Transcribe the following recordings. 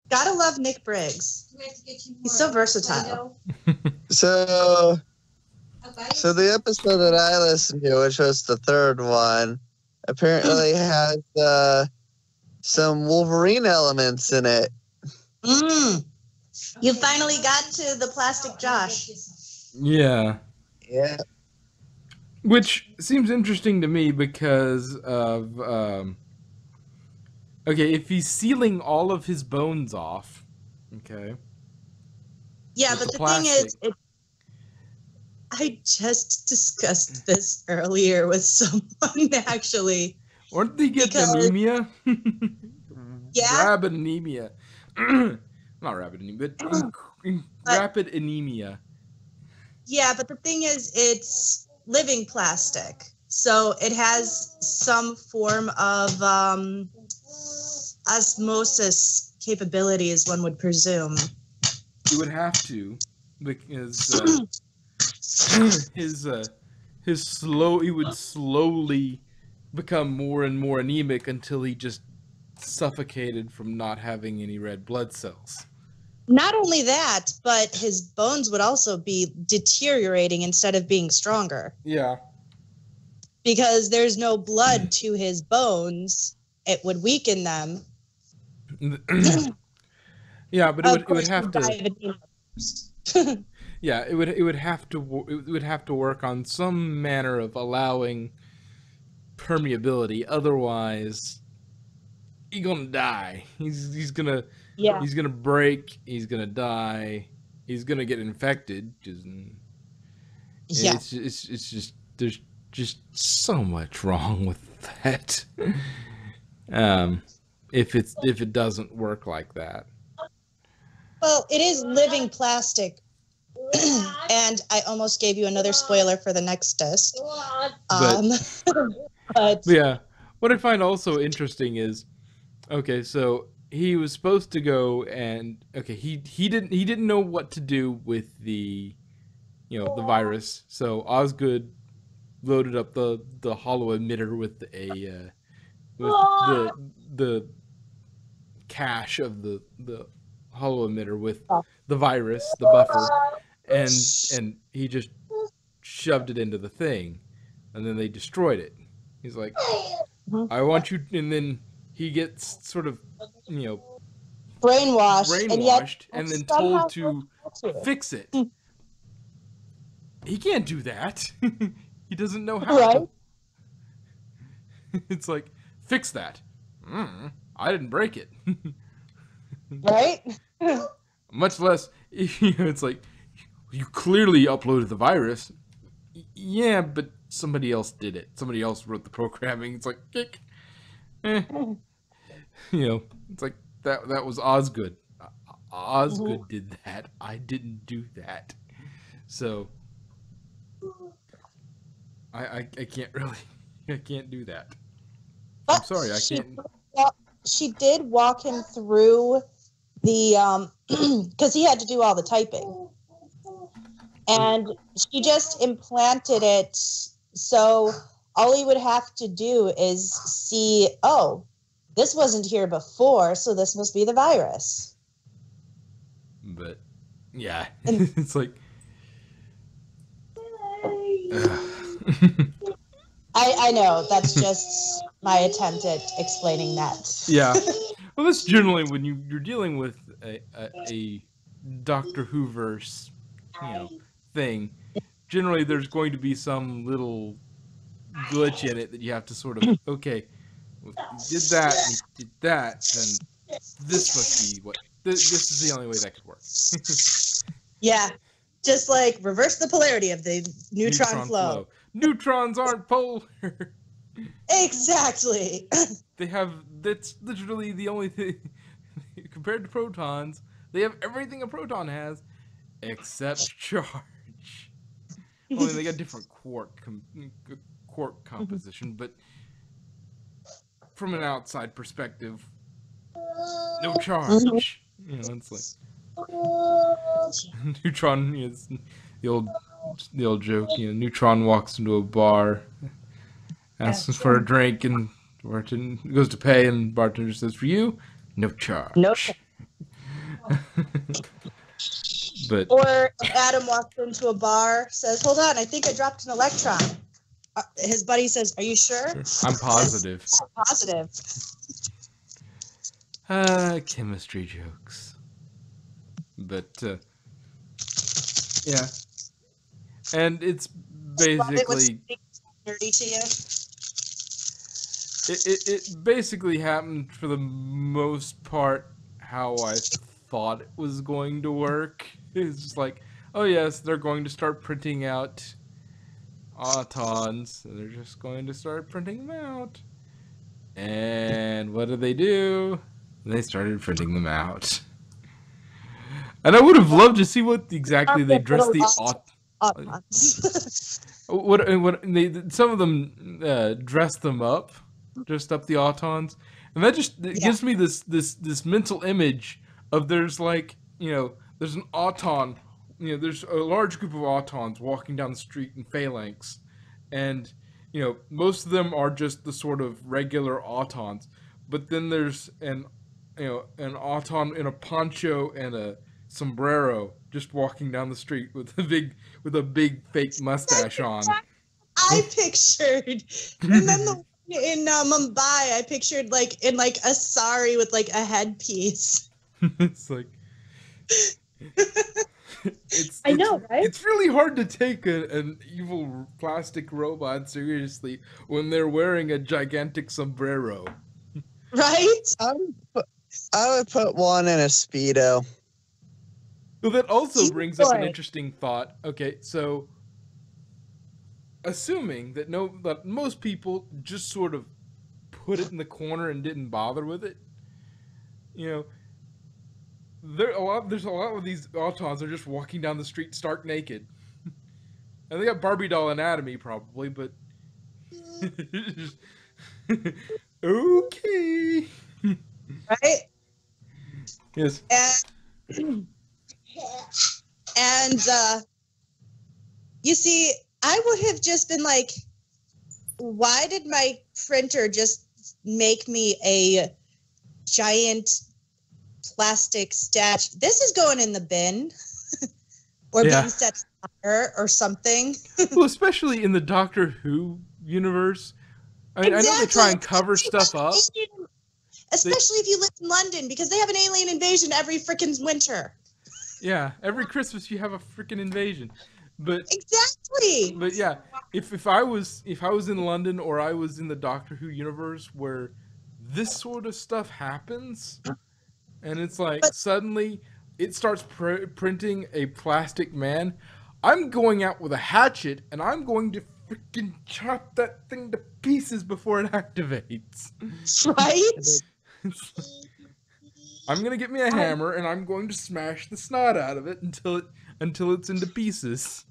Gotta love Nick Briggs. He's so versatile. So the episode that I listened to, which was the third one, apparently has some Wolverine elements in it. You finally got to the plastic Josh. Yeah. Yeah. Which seems interesting to me because of okay, if he's sealing all of his bones off, okay. Yeah, but the thing is, I just discussed this earlier with someone, actually. Weren't they get anemia? Yeah. Rabid anemia. Not rabid anemia, but rapid anemia. Yeah, but the thing is, it's living plastic. So it has some form of osmosis capabilities, one would presume. You would have to, because he would slowly become more and more anemic until he just suffocated from not having any red blood cells. Not only that, but his bones would also be deteriorating instead of being stronger. Yeah. Because there's no blood to his bones, it would weaken them. Yeah, but it would have to. Yeah, it would have to work on some manner of allowing permeability. Otherwise, he's gonna die. He's gonna break. He's gonna die. He's gonna get infected. It's just there's just so much wrong with that. If it doesn't work like that. Well, it is living plastic. And I almost gave you another spoiler for the next disc. But yeah, what I find also interesting is, okay, so he was supposed to go and he didn't know what to do with the the virus. So Osgood loaded up the hollow emitter with the cache of the hollow emitter with the virus, the buffer, and he just shoved it into the thing, and then they destroyed it. He's like, I want you, and then he gets sort of brainwashed and then told to fix it. He can't do that. He doesn't know how. Right. It's like, fix that. I didn't break it. Right? Much less, it's like, you clearly uploaded the virus. Yeah, but somebody else did it. Somebody else wrote the programming. It's like, it's like that was Osgood. Osgood did that. I didn't do that. So I can't really, I can't do that. I'm sorry, I can't. She did walk him through the because he had to do all the typing, and she just implanted it, so all he would have to do is see, oh, this wasn't here before, so this must be the virus. But yeah, it's like I know, that's just my attempt at explaining that. Yeah. Well, that's generally when you're dealing with a Doctor Who-verse, thing. Generally, there's going to be some little glitch in it that you have to sort of, okay, well, you did that, and you did that, then this must be what. This is the only way that could work. Yeah. Just like reverse the polarity of the neutron flow. Neutrons aren't polar. Exactly. That's literally the only thing. Compared to protons, they have everything a proton has, except charge. Only they got different quark composition, but from an outside perspective, no charge. It's like neutron is the old joke. Neutron walks into a bar, asks for a drink, and bartender goes to pay, and bartender says, "For you, no charge." No. But Or Adam walks into a bar, says, "Hold on, I think I dropped an electron." His buddy says, "Are you sure?" I'm positive. Says, "Positive." Chemistry jokes. But yeah, and it's Love it when basically something's nerdy to you. it basically happened for the most part how I thought it was going to work. It's just like, oh yes, they're going to start printing out autons, and they're just going to start printing them out. And what did they do? They started printing them out. And I would have loved to see what exactly they dressed the Autons. what they some of them dressed up the autons, and that just gives me this mental image of there's like there's an auton, there's a large group of autons walking down the street in phalanx, and most of them are just the sort of regular autons, but then there's an auton in a poncho and a sombrero just walking down the street with a big fake mustache on. I pictured, and then in Mumbai, I pictured like in like a sari with like a headpiece. It's like I know, right? It's really hard to take an evil plastic robot seriously when they're wearing a gigantic sombrero. Right? I would put one in a Speedo. Well, that also brings up an interesting thought. Okay, so assuming that most people just sort of put it in the corner and didn't bother with it, there's a lot of these autons are just walking down the street stark naked, and they got Barbie doll anatomy probably, but okay, right? Yes. And you see, I would have just been like, why did my printer just make me a giant plastic statue? This is going in the bin or being set fire or something. Well, especially in the Doctor Who universe. I mean, exactly. I know they try and cover stuff up. Especially if you live in London, because they have an alien invasion every frickin' winter. Yeah, every Christmas you have a frickin' invasion. But exactly. But yeah, if I was in London or I was in the Doctor Who universe where this sort of stuff happens, and it's like suddenly it starts printing a plastic man, I'm going out with a hatchet and I'm going to freaking chop that thing to pieces before it activates. Right? I'm gonna get me a hammer and I'm going to smash the snot out of it until it's into pieces.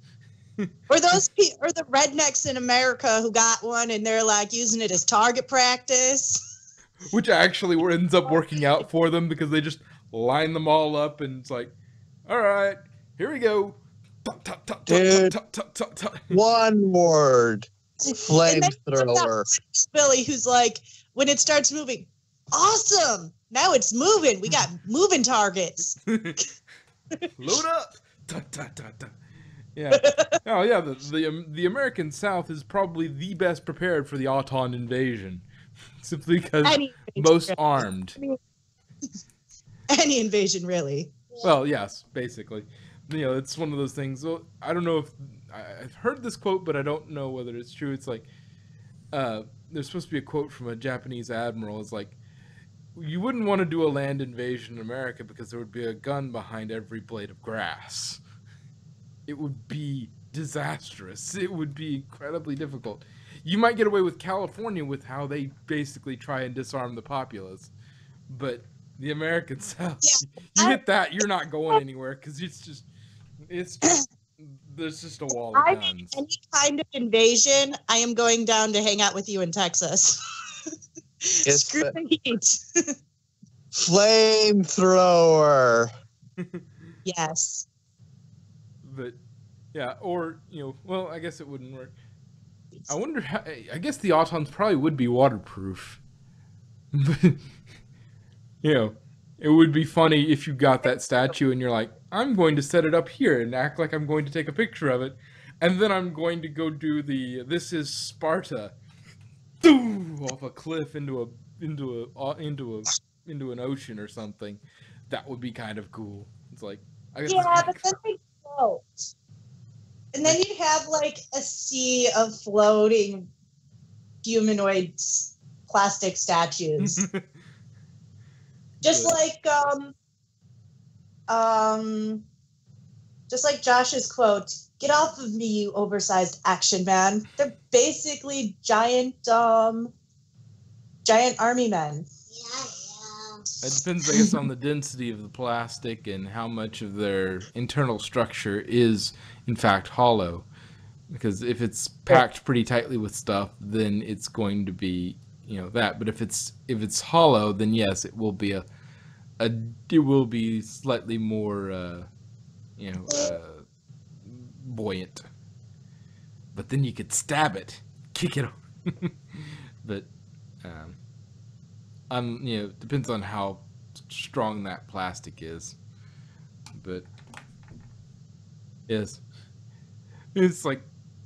Or the rednecks in America who got one and they're like using it as target practice. Which actually ends up working out for them because they just line them all up and it's like, all right, here we go. Dude, one word. Flamethrower. Billy, who's like, when it starts moving, awesome! Now it's moving. We got moving targets. Load up. Yeah. Oh yeah. The American South is probably the best prepared for the Auton invasion, simply because most armed. Any invasion, really. Well, yes, basically. It's one of those things. Well, I don't know if I've heard this quote, but I don't know whether it's true. It's like there's supposed to be a quote from a Japanese admiral. It's like, you wouldn't want to do a land invasion in America because there would be a gun behind every blade of grass. It would be disastrous. It would be incredibly difficult. You might get away with California with how they basically try and disarm the populace, but the American South, you hit that, you're not going anywhere because it's just there's just a wall of guns. Any kind of invasion, I am going down to hang out with you in Texas. Screw the heat. Flamethrower. Yes. But yeah, or well, I guess it wouldn't work. I wonder how. I guess the Autons probably would be waterproof. But It would be funny if you got that statue and you're like, I'm going to set it up here and act like I'm going to take a picture of it, and then I'm going to go do the "This is Sparta" off a cliff into an ocean or something. That would be kind of cool. It's like I got this Yeah, but picture. then they float. And then you have like a sea of floating humanoid plastic statues. Just like Josh's quote, "Get off of me, you oversized action man." They're basically giant army men. It depends, I guess, on the density of the plastic and how much of their internal structure is, in fact, hollow. Because if it's packed pretty tightly with stuff, then it's going to be, that. But if it's hollow, then yes, it will be it will be slightly more, buoyant. But then you could stab it, kick it. But depends on how strong that plastic is. But yes, it's like,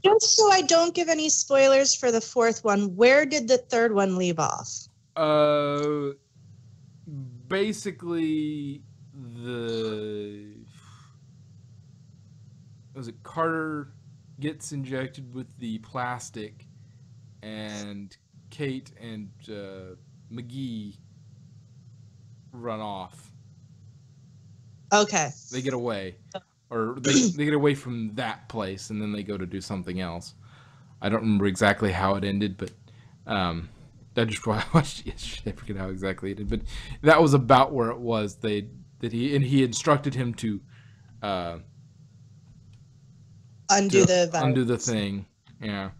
just so I don't give any spoilers for the fourth one, where did the third one leave off? Basically Carter gets injected with the plastic, and Kate and McGee run off. Okay. They get away. Or they get away from that place, and then they go to do something else. I don't remember exactly how it ended, but I just watched it yesterday. I forget how exactly it did, but that was about where it was. He instructed him to undo the thing. Yeah.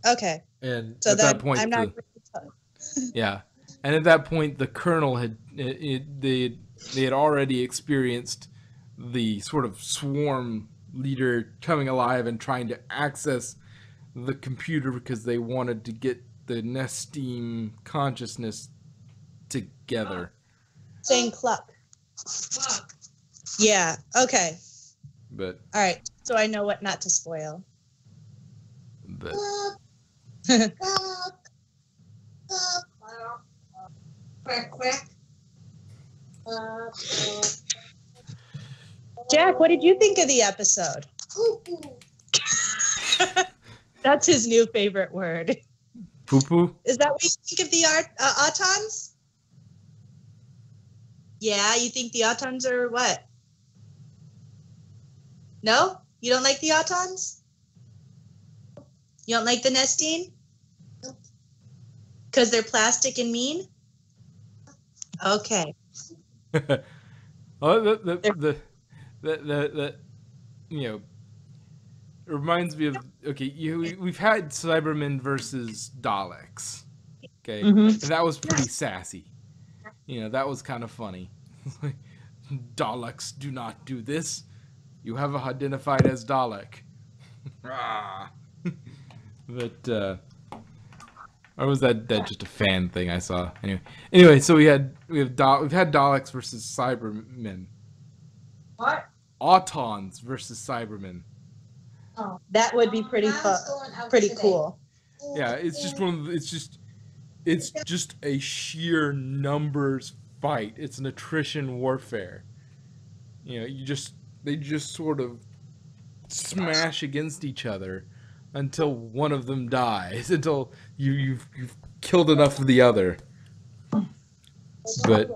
Okay. And so at that point, I'm not. Yeah, and at that point, the Colonel they had already experienced the sort of swarm leader coming alive and trying to access the computer because they wanted to get the Nestim consciousness together. Saying cluck. Yeah, okay. But all right, so I know what not to spoil. But Jack, what did you think of the episode? That's his new favorite word. Poo-poo? Is that what you think of the Autons? Yeah, you think the Autons are what? No? You don't like the Autons? You don't like the Nestine? Because they're plastic and mean? Okay. Oh, the it reminds me of, okay, we've had Cybermen versus Daleks, okay, and that was pretty sassy. That was kind of funny. Daleks do not do this. You have identified as Dalek. But or was that just a fan thing I saw? Anyway, so we've had Daleks versus Cybermen. What? Autons versus Cybermen. Oh, that would be pretty cool. Yeah, it's just a sheer numbers fight. It's an attrition warfare. They just sort of smash against each other until one of them dies, until you've killed enough of the other. But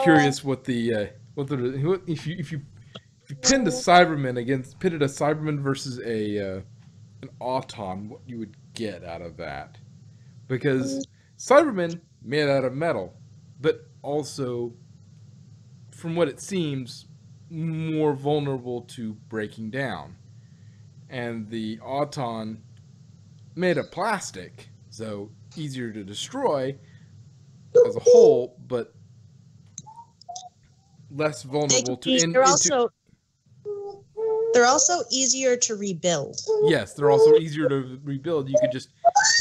curious what if you pitted a Cyberman versus an Auton, what you would get out of that? Because Cybermen made out of metal, but also, from what it seems, more vulnerable to breaking down. And the Auton made of plastic, so easier to destroy as a whole, but less vulnerable they're also easier to rebuild. Yes, they're also easier to rebuild. You could just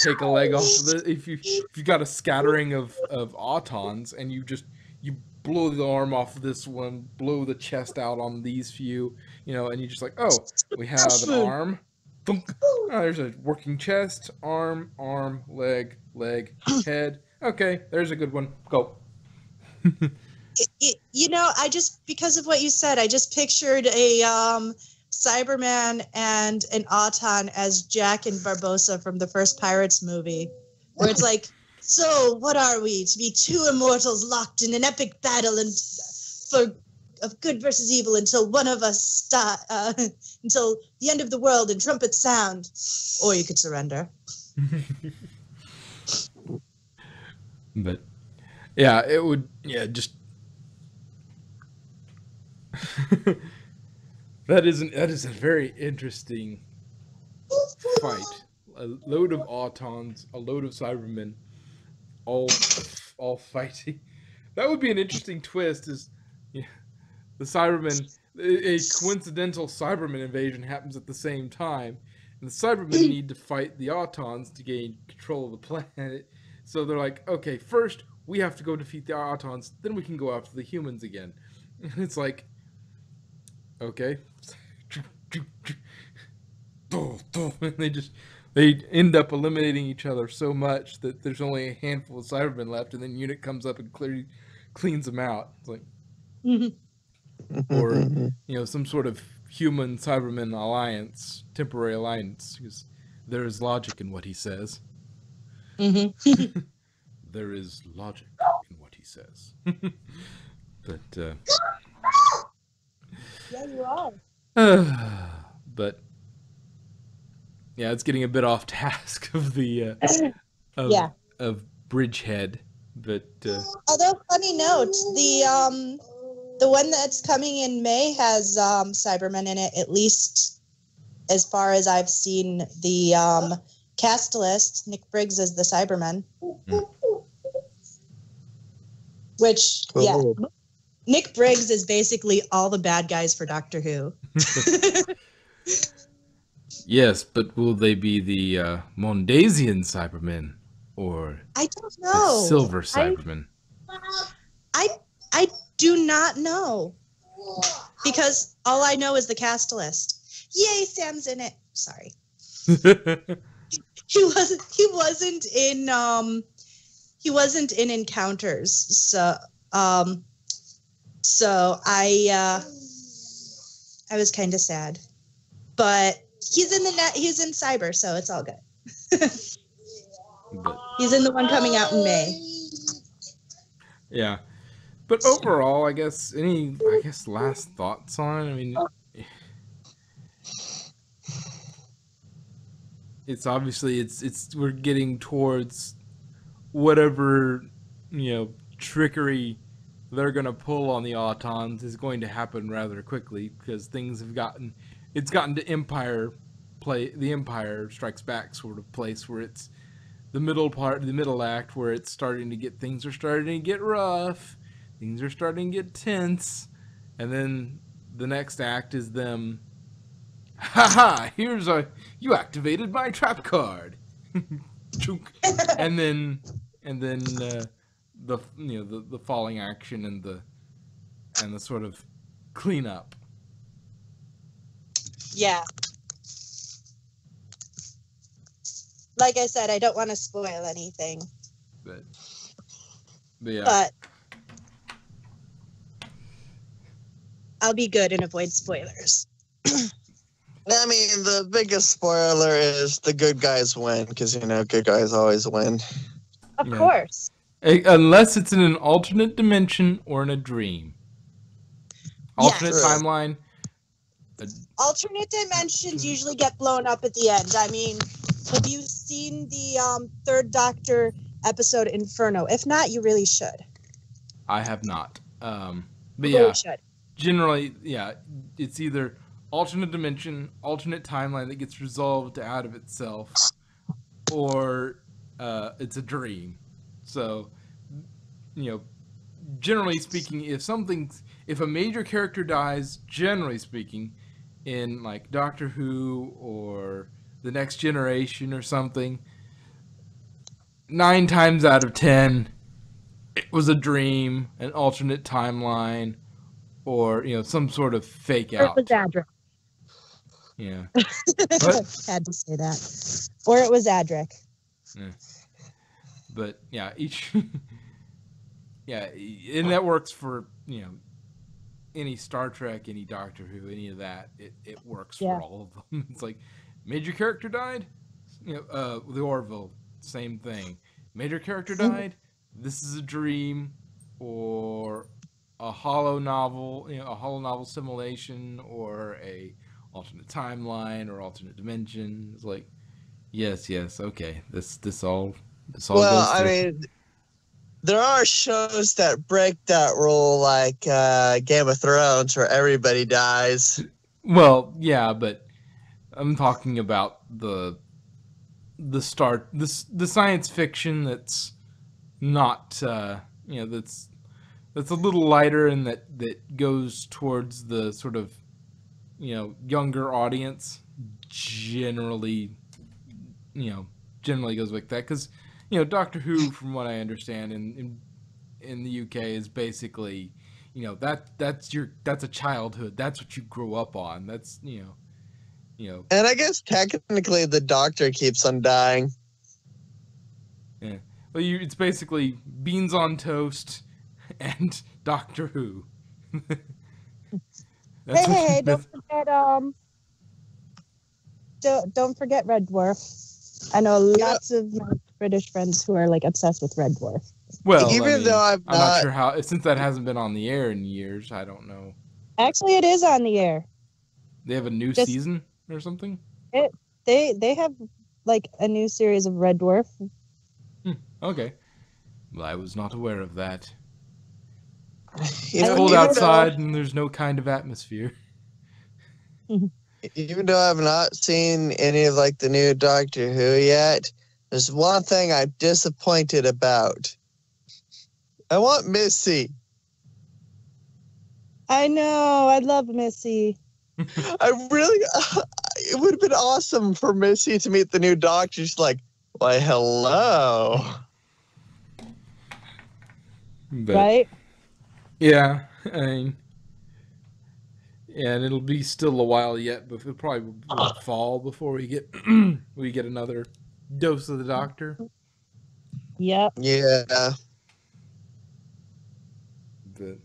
take a leg off of the if you got a scattering of autons and you blow the arm off of this one, blow the chest out on these few, and you're just like, oh, we have an arm. Thunk. Oh, there's a working chest, arm, leg, head. Okay, there's a good one. Go. I just, because of what you said, I just pictured a Cyberman and an Auton as Jack and Barbossa from the first Pirates movie, where it's like, so what are we, to be two immortals locked in an epic battle and of good versus evil until one of us until the end of the world and trumpets sound, or you could surrender. But yeah, it would, just that is a very interesting fight. A load of Autons, a load of Cybermen, all fighting. That would be an interesting twist. Is the Cybermen, a coincidental Cyberman invasion happens at the same time, and the Cybermen need to fight the Autons to gain control of the planet. So they're like, okay, first we have to go defeat the Autons, then we can go after the humans again. And it's like, okay. And they end up eliminating each other so much that there's only a handful of Cybermen left, and then Unit comes up and cleans them out. It's like, or some sort of human Cyberman alliance, temporary alliance, because there is logic in what he says. There is logic in what he says. But yeah, you are. But yeah, it's getting a bit off task of the of Bridgehead. But although, funny note, the one that's coming in May has Cybermen in it, at least as far as I've seen. The cast list, Nick Briggs is the Cyberman. Which, cool. Yeah, Nick Briggs is basically all the bad guys for Doctor Who. Yes, but will they be the Mondasian Cybermen or I don't know. The Silver Cybermen? I do not know, because all I know is the cast list. Yay, Sam's in it. Sorry. He wasn't in Encounters, so I was kind of sad, but he's in Cyber, so it's all good. He's in the one coming out in May. Yeah, but overall, I guess last thoughts on it. I mean, it's obviously we're getting towards whatever trickery they're gonna pull on the Autons is going to happen rather quickly, because things have gotten to Empire the Empire Strikes Back sort of place, where it's the middle act, where things are starting to get rough, things are starting to get tense, and then the next act is them, haha, you activated my trap card. and then the falling action and the sort of cleanup. Yeah. Like I said, I don't want to spoil anything. But yeah. But I'll be good and avoid spoilers. I mean, the biggest spoiler is the good guys win, because, good guys always win. Of course. Unless it's in an alternate dimension or in a dream. Alternate timeline. Alternate dimensions usually get blown up at the end. I mean, have you seen the Third Doctor episode Inferno? If not, you really should. I have not. But you really should. Generally, it's either alternate dimension, alternate timeline that gets resolved out of itself, or it's a dream. So, generally speaking, if a major character dies, generally speaking, in like Doctor Who or The Next Generation or something, 9 times out of 10, it was a dream, an alternate timeline, or some sort of fake Or it was out. Adric. Yeah, but Had to say that. Or it was Adric. but yeah, each yeah, and that works for any Star Trek, any Doctor Who, any of that. It works Yeah. for all of them. It's like major character died, the Orville, same thing. Major character died. This is a dream, or a hollow novel, a hollow novel simulation, or a alternate timeline, or alternate dimension. It's like, yes, okay, this all Well, goes I through. mean, there are shows that break that rule, like Game of Thrones, where everybody dies. Well, yeah, but I'm talking about the science fiction that's not that's a little lighter, and that goes towards the sort of younger audience. Generally, generally goes like that, because Doctor Who, from what I understand, in the UK, is basically that's a childhood. That's what you grew up on. That's And I guess technically the Doctor keeps on dying. yeah. Well, it's basically beans on toast and Doctor Who. Hey, don't forget don't forget Red Dwarf. I know lots of my British friends who are like obsessed with Red Dwarf. Well, Even though I'm not sure how, since that hasn't been on the air in years. I don't know. Actually, it is on the air. They have a new season or something. They have like a new series of Red Dwarf. Okay. Well, I was not aware of that. It's cold outside and there's no kind of atmosphere. Even though I've not seen any of like the new Doctor Who yet, there's one thing I'm disappointed about. I want Missy. I know. I love Missy. I really, it would have been awesome for Missy to meet the new Doctor. She's like, why, hello. But, right? Yeah. I mean, yeah, and it'll be still a while yet, but it'll probably fall before we get another dose of the Doctor. Yep. Yeah. But,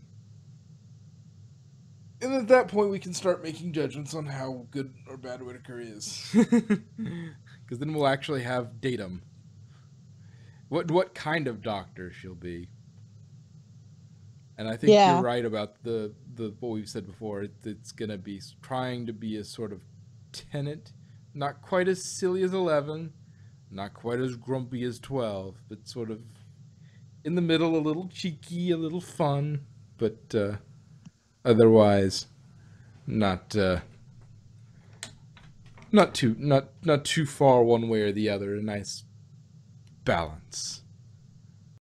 and at that point, we can start making judgments on how good or bad Whittaker is, because then we'll actually have datum. What kind of Doctor she'll be. And I think you're right about the what we've said before. It's going to be trying to be a sort of Tennant, not quite as silly as 11, not quite as grumpy as 12, but sort of in the middle, a little cheeky, a little fun, but otherwise not too far one way or the other. A nice balance.